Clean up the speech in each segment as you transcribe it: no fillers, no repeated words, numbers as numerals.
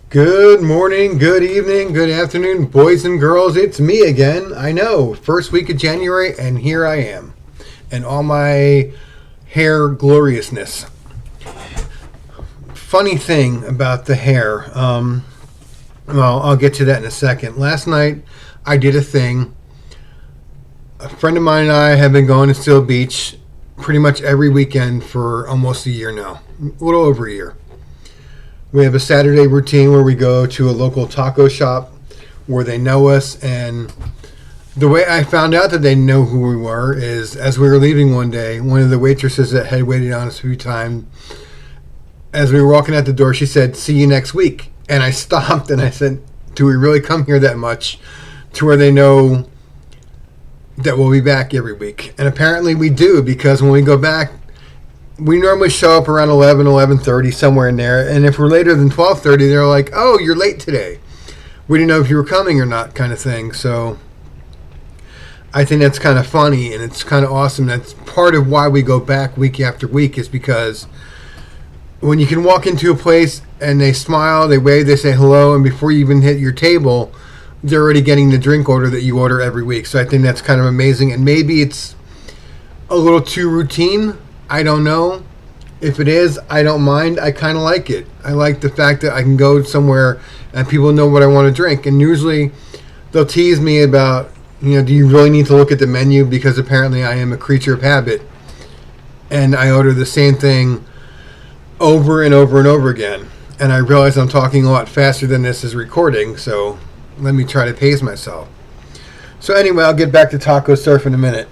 Good morning, good evening, good afternoon, boys and girls. It's me again. I know, first week of January, and here I am, and all my hair gloriousness. Funny thing about the hair. Well, I'll get to that in a second. Last night, I did a thing. A friend of mine and I have been going to Seal Beach pretty much every weekend for almost a year now, a little over a year. We have a Saturday routine where we go to a local taco shop where they know us. And the way I found out that they know who we were is as we were leaving one day, one of the waitresses that had waited on us a few times, as we were walking out the door, she said, "See you next week." And I stopped and I said, "Do we really come here that much to where they know that we'll be back every week?" And apparently we do, because when we go back, we normally show up around 11:30, somewhere in there. And if we're later than 12:30, they're like, "Oh, you're late today. We didn't know if you were coming or not," kind of thing. So I think that's kind of funny, and it's kind of awesome. That's part of why we go back week after week, is because when you can walk into a place and they smile, they wave, they say hello, and before you even hit your table, they're already getting the drink order that you order every week. So I think that's kind of amazing. And maybe it's a little too routine. I don't know. If it is, I don't mind. I kind of like it. I like the fact that I can go somewhere and people know what I want to drink. And usually they'll tease me about, do you really need to look at the menu? Because apparently I am a creature of habit. And I order the same thing over and over and over again. And I realize I'm talking a lot faster than this is recording. So let me try to pace myself. So anyway, I'll get back to Taco Surf in a minute.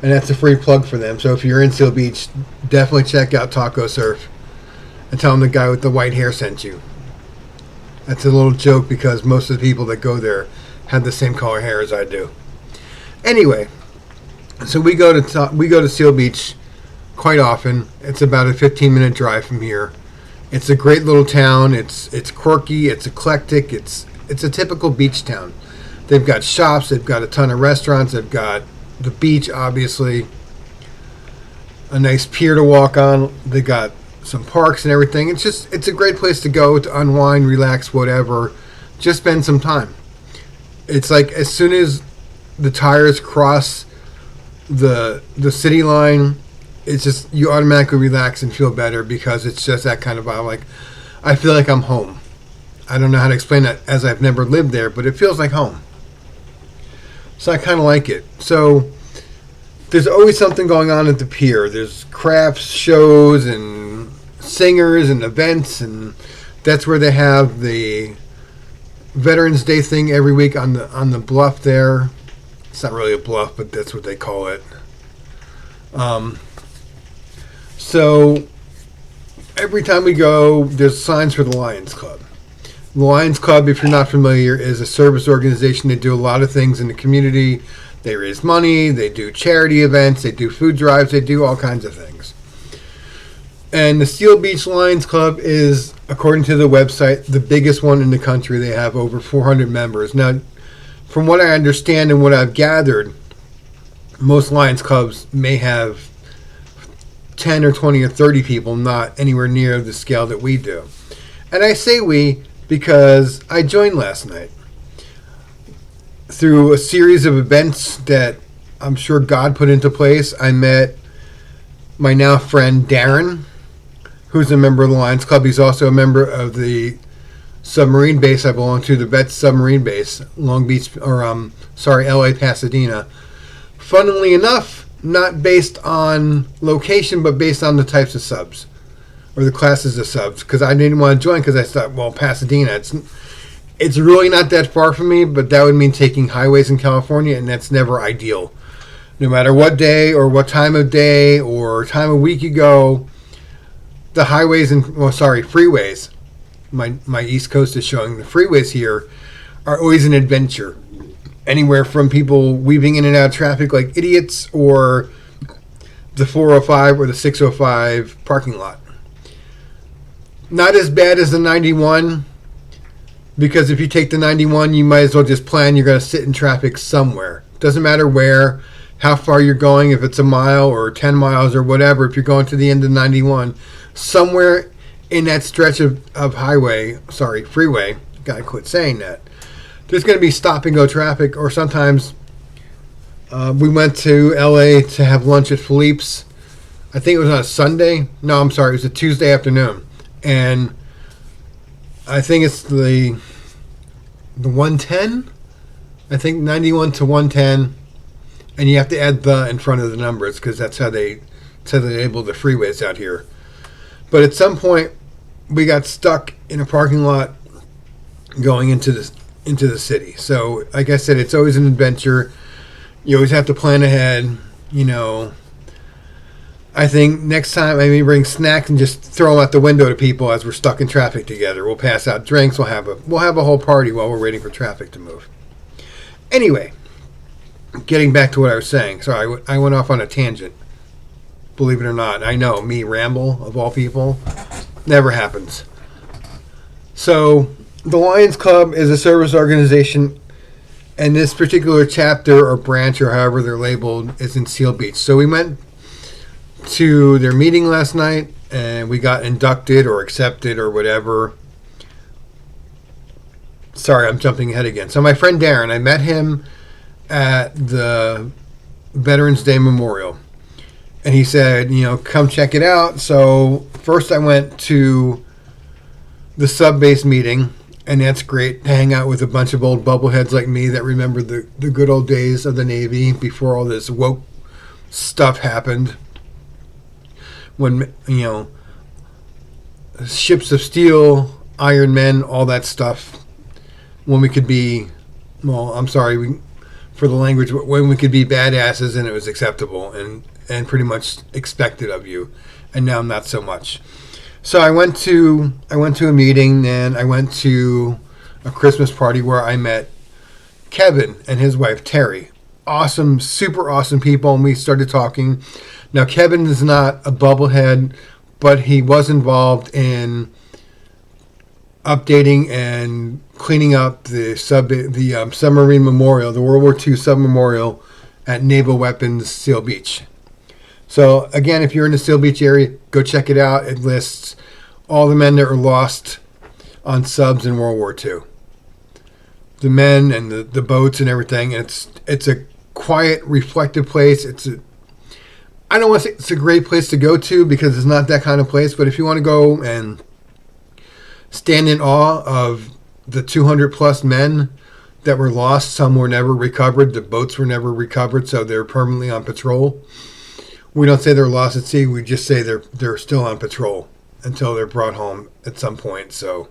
And that's a free plug for them. So if you're in Seal Beach, definitely check out Taco Surf and tell them the guy with the white hair sent you. That's a little joke because most of the people that go there have the same color hair as I do. Anyway, so we go to Seal Beach quite often. It's about a 15-minute drive from here. It's a great little town. It's quirky. It's eclectic. It's a typical beach town. They've got shops. They've got a ton of restaurants. They've got the beach, obviously, a nice pier to walk on. They got some parks and everything. It's a great place to go to unwind, relax, whatever. Just spend some time. It's like as soon as the tires cross the city line, it's just you automatically relax and feel better because it's just that kind of vibe. Like I feel like I'm home. I don't know how to explain that as I've never lived there, but it feels like home. So I kind of like it. So there's always something going on at the pier. There's crafts, shows, and singers and events, and that's where they have the Veterans Day thing every week on the bluff there. It's not really a bluff, but that's what they call it. So every time we go, there's signs for the Lions Club. The Lions Club, if you're not familiar, is a service organization. They do a lot of things in the community. They raise money, they do charity events, they do food drives, they do all kinds of things. And the Seal Beach Lions Club is, according to the website, the biggest one in the country. They have over 400 members. Now, from what I understand and what I've gathered, most Lions Clubs may have 10 or 20 or 30 people, not anywhere near the scale that we do. And I say we because I joined last night through a series of events that I'm sure God put into place. I met my now friend Darren, who's a member of the Lions Club. He's also a member of the submarine base I belong to, the Vets Submarine Base, Long Beach, or LA Pasadena. Funnily enough, not based on location, but based on the types of subs or the classes of subs, because I didn't want to join because I thought, well, Pasadena, it's really not that far from me, but that would mean taking highways in California, and that's never ideal. No matter what day or what time of day or time of week you go, the highways freeways, my East Coast is showing, the freeways here are always an adventure. Anywhere from people weaving in and out of traffic like idiots, or the 405 or the 605 parking lot. Not as bad as the 91, because if you take the 91, you might as well just plan you're going to sit in traffic somewhere. Doesn't matter where, how far you're going, if it's a mile or 10 miles or whatever. If you're going to the end of 91, somewhere in that stretch of freeway, gotta quit saying that. There's going to be stop and go traffic, or sometimes we went to LA to have lunch at Philippe's. I think it was on a Sunday. No, I'm sorry, it was a Tuesday afternoon, and I think it's the 110. I think 91 to 110, and you have to add the in front of the numbers because that's how they label the freeways out here. But at some point, we got stuck in a parking lot going into the city. So, like I said, it's always an adventure. You always have to plan ahead. You know, I think next time I may bring snacks and just throw them out the window to people as we're stuck in traffic together. We'll pass out drinks. We'll have a whole party while we're waiting for traffic to move. Anyway, getting back to what I was saying. Sorry, I went off on a tangent. Believe it or not, I know, me ramble of all people, never happens. So, the Lions Club is a service organization, and this particular chapter or branch, or however they're labeled, is in Seal Beach. So we went to their meeting last night, and we got inducted or accepted or whatever. Sorry, I'm jumping ahead again. So my friend Darren, I met him at the Veterans Day Memorial. And he said, come check it out. So first I went to the sub-base meeting, and that's great to hang out with a bunch of old bubbleheads like me that remember the good old days of the Navy before all this woke stuff happened. When, ships of steel, Iron Men, all that stuff. When we could be, for the language, when we could be badasses and it was acceptable and pretty much expected of you, and now not so much. So I went to a meeting, and I went to a Christmas party where I met Kevin and his wife Terry. Awesome, super awesome people, and we started talking. Now Kevin is not a bubblehead, but he was involved in updating and cleaning up the submarine memorial, the World War II sub memorial at Naval Weapons Seal Beach. So, again, if you're in the Seal Beach area, go check it out. It lists all the men that were lost on subs in World War II. The men and the boats and everything. And it's a quiet, reflective place. I don't want to say it's a great place to go to because it's not that kind of place. But if you want to go and stand in awe of the 200-plus men that were lost, some were never recovered. The boats were never recovered, so they're permanently on patrol. We don't say they're lost at sea. We just say they're still on patrol until they're brought home at some point. So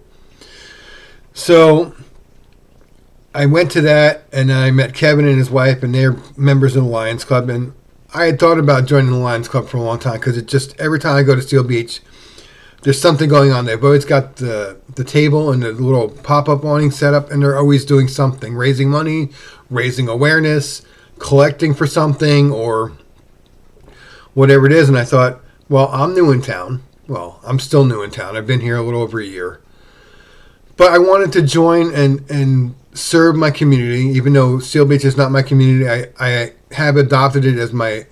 I went to that, and I met Kevin and his wife, and they're members of the Lions Club. And I had thought about joining the Lions Club for a long time because it just, every time I go to Seal Beach, there's something going on there. They've always got the table and the little pop-up awning set up, and they're always doing something, raising money, raising awareness, collecting for something, or whatever it is. And I thought, well, I'm new in town. Well, I'm still new in town. I've been here a little over a year. But I wanted to join and serve my community, even though Seal Beach is not my community. I have adopted it as my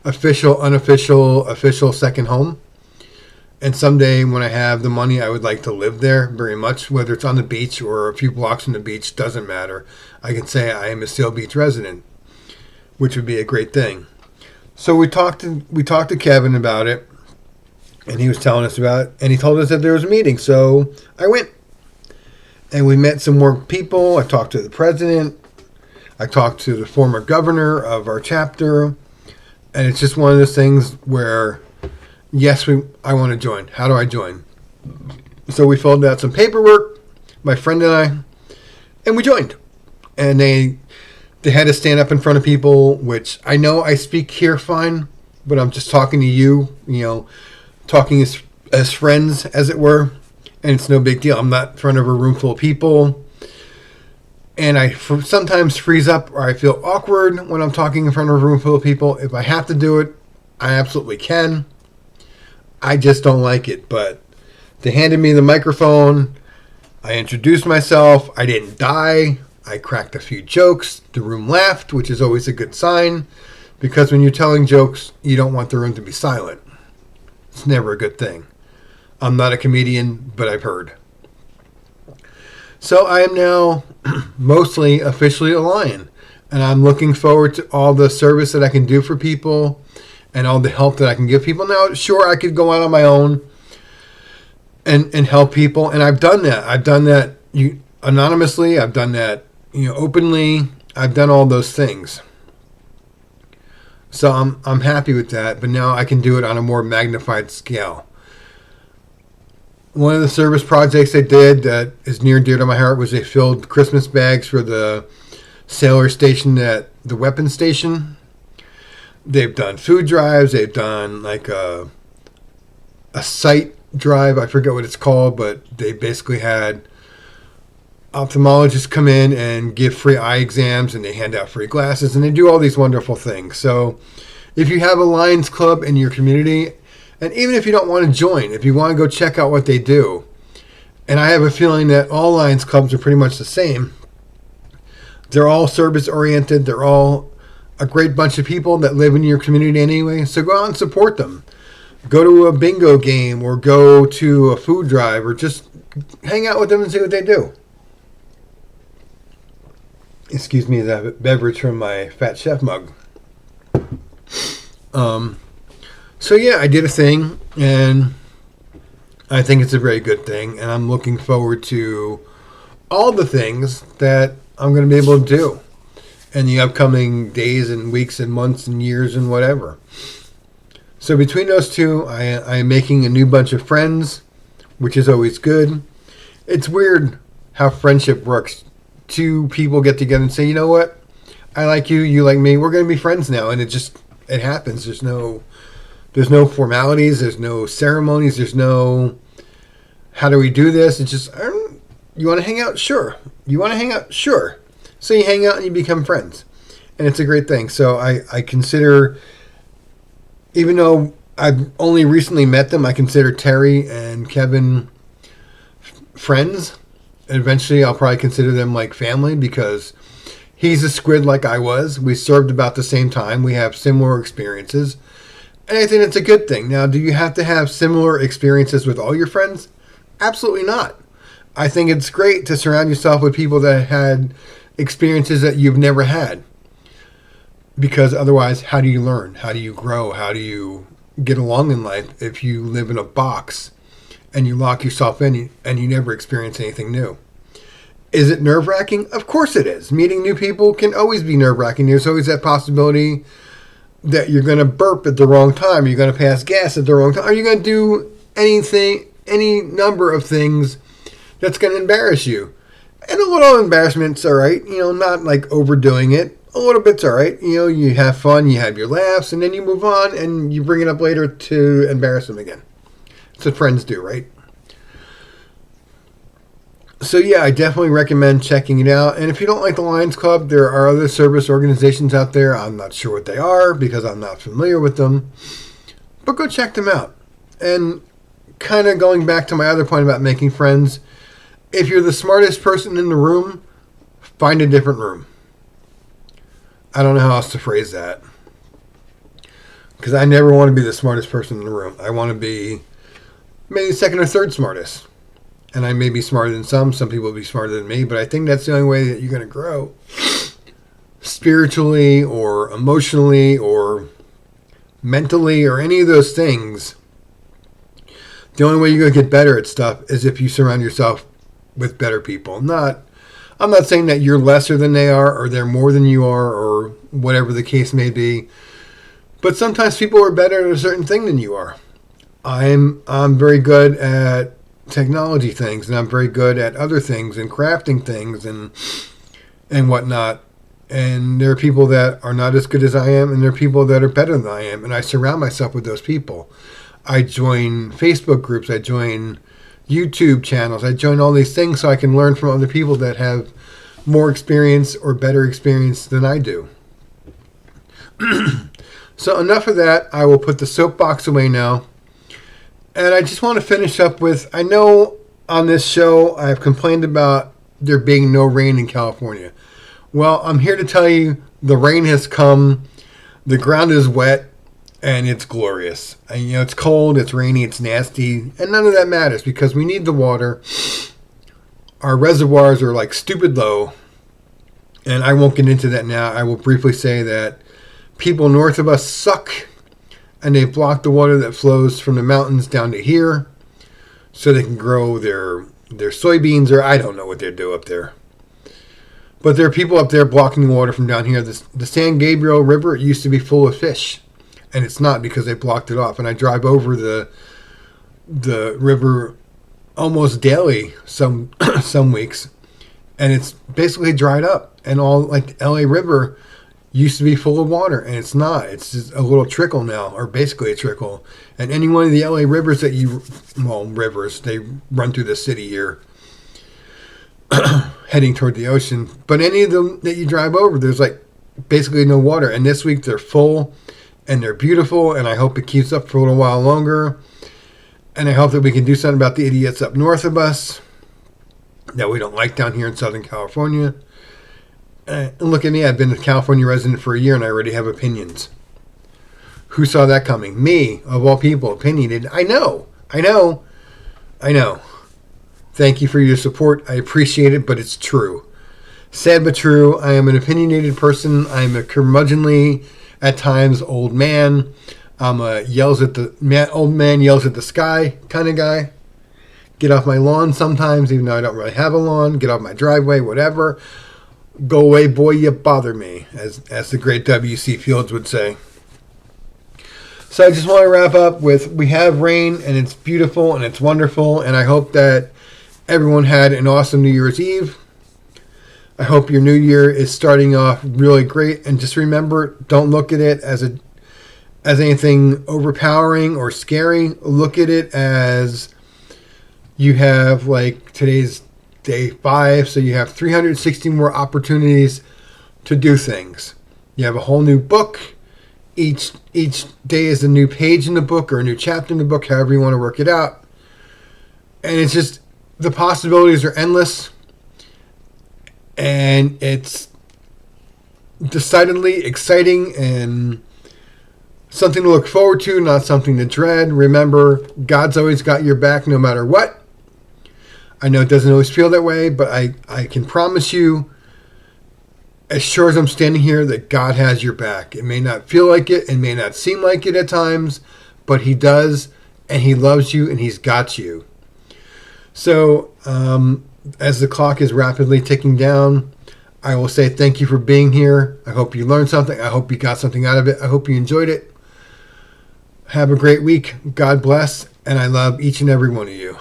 official second home. And someday when I have the money, I would like to live there very much, whether it's on the beach or a few blocks from the beach, doesn't matter. I can say I am a Seal Beach resident, which would be a great thing. So we talked to Kevin about it, and he was telling us about it, and he told us that there was a meeting. So I went, and we met some more people. I talked to the president. I talked to the former governor of our chapter, and it's just one of those things where, yes, I want to join. How do I join? So we filled out some paperwork, my friend and we joined. And they had to stand up in front of people, which I know I speak here fine, but I'm just talking to you, talking as friends, as it were, and it's no big deal. I'm not in front of a room full of people, and I sometimes freeze up or I feel awkward when I'm talking in front of a room full of people. If I have to do it, I absolutely can. I just don't like it, but they handed me the microphone. I introduced myself. I didn't die. I cracked a few jokes. The room laughed, which is always a good sign, because when you're telling jokes, you don't want the room to be silent. It's never a good thing. I'm not a comedian, but I've heard. So I am now mostly officially a Lion. And I'm looking forward to all the service that I can do for people and all the help that I can give people. Now, sure, I could go out on my own and help people. And I've done that. I've done that anonymously. I've done that openly. I've done all those things. So I'm happy with that. But now I can do it on a more magnified scale. One of the service projects they did that is near and dear to my heart was they filled Christmas bags for the sailor station at the weapons station. They've done food drives. They've done like a sight drive. I forget what it's called, but they basically had ophthalmologists come in and give free eye exams, and they hand out free glasses, and they do all these wonderful things. So if you have a Lions Club in your community, and even if you don't want to join, if you want to go check out what they do, and I have a feeling that all Lions Clubs are pretty much the same. They're all service oriented. They're all a great bunch of people that live in your community anyway. So go out and support them. Go to a bingo game or go to a food drive or just hang out with them and see what they do. Excuse me, that beverage from my Fat Chef mug. So yeah, I did a thing, and I think it's a very good thing, and I'm looking forward to all the things that I'm going to be able to do in the upcoming days and weeks and months and years and whatever. So between those two, I am making a new bunch of friends, which is always good. It's weird how friendship works. Two people get together and say, you know what? I like you, you like me. We're going to be friends now. And it happens. There's no formalities. There's no ceremonies. There's no, how do we do this? It's just, you want to hang out? Sure. You want to hang out? Sure. So you hang out and you become friends. And it's a great thing. So I consider, even though I've only recently met them, I consider Terry and Kevin friends. And eventually I'll probably consider them like family because he's a squid like I was. We served about the same time. We have similar experiences. And I think it's a good thing. Now, do you have to have similar experiences with all your friends? Absolutely not. I think it's great to surround yourself with people that had experiences that you've never had. Because otherwise, how do you learn? How do you grow? How do you get along in life if you live in a box and you lock yourself in and you never experience anything new? Is it nerve-wracking? Of course it is. Meeting new people can always be nerve-wracking. There's always that possibility that you're going to burp at the wrong time. You're going to pass gas at the wrong time. Are you going to do any number of things that's going to embarrass you? And a little embarrassment's all right. Not like overdoing it. A little bit's all right. You have fun, you have your laughs, and then you move on and you bring it up later to embarrass them again. That's what friends do, right? So yeah, I definitely recommend checking it out. And if you don't like the Lions Club, there are other service organizations out there. I'm not sure what they are because I'm not familiar with them. But go check them out. And kind of going back to my other point about making friends, if you're the smartest person in the room, find a different room. I don't know how else to phrase that. Because I never want to be the smartest person in the room. I want to be maybe second or third smartest. And I may be smarter than some. Some people will be smarter than me. But I think that's the only way that you're going to grow. Spiritually or emotionally or mentally or any of those things. The only way you're going to get better at stuff is if you surround yourself with better people. I'm not saying that you're lesser than they are or they're more than you are or whatever the case may be. But sometimes people are better at a certain thing than you are. I'm very good at technology things, and I'm very good at other things and crafting things and whatnot. And there are people that are not as good as I am, and there are people that are better than I am. And I surround myself with those people. I join Facebook groups. I join YouTube channels. I join all these things so I can learn from other people that have more experience or better experience than I do. So enough of that. I will put the soapbox away now. And I just want to finish up with, I know on this show I've complained about there being no rain in California. Well, I'm here to tell you the rain has come. The ground is wet. and it's glorious. And it's cold, it's rainy, it's nasty, and none of that matters because we need the water. Our reservoirs are like stupid low, and I won't get into that now. I will briefly say that people north of us suck, and they've blocked the water that flows from the mountains down to here so they can grow their soybeans, or I don't know what they do up there. But there are people up there blocking the water from down here. The San Gabriel River used to be full of fish, and it's not because they blocked it off. And I drive over the river almost daily some weeks, and it's basically dried up. And all like the LA River used to be full of water, and it's not. It's just a little trickle now, or basically a trickle. And any one of the LA rivers rivers, they run through the city here, heading toward the ocean. But any of them that you drive over, there's like basically no water. And this week they're full, and they're beautiful, and I hope it keeps up for a little while longer. And I hope that we can do something about the idiots up north of us that we don't like down here in Southern California. And look at me, I've been a California resident for a year and I already have opinions. Who saw that coming? Me, of all people, opinionated. I know. Thank you for your support. I appreciate it, but it's true. Sad but true. I am an opinionated person. I'm a curmudgeonly, at times, old man. I'm a old man yells at the sky kind of guy. Get off my lawn sometimes, even though I don't really have a lawn. Get off my driveway, whatever. Go away, boy, you bother me, as the great W.C. Fields would say. So I just want to wrap up with, we have rain, and it's beautiful, and it's wonderful, and I hope that everyone had an awesome New Year's Eve. I hope your new year is starting off really great, and just remember, don't look at it as anything overpowering or scary. Look at it as you have, like, today's day 5, so you have 360 more opportunities to do things. You have a whole new book. Each day is a new page in the book or a new chapter in the book, however you want to work it out. And it's just, the possibilities are endless. And it's decidedly exciting and something to look forward to, not something to dread. Remember, God's always got your back no matter what. I know it doesn't always feel that way, but I can promise you, as sure as I'm standing here, that God has your back. It may not feel like it, it may not seem like it at times, but He does, and He loves you, and He's got you. So, as the clock is rapidly ticking down, I will say thank you for being here. I hope you learned something. I hope you got something out of it. I hope you enjoyed it. Have a great week. God bless, and I love each and every one of you.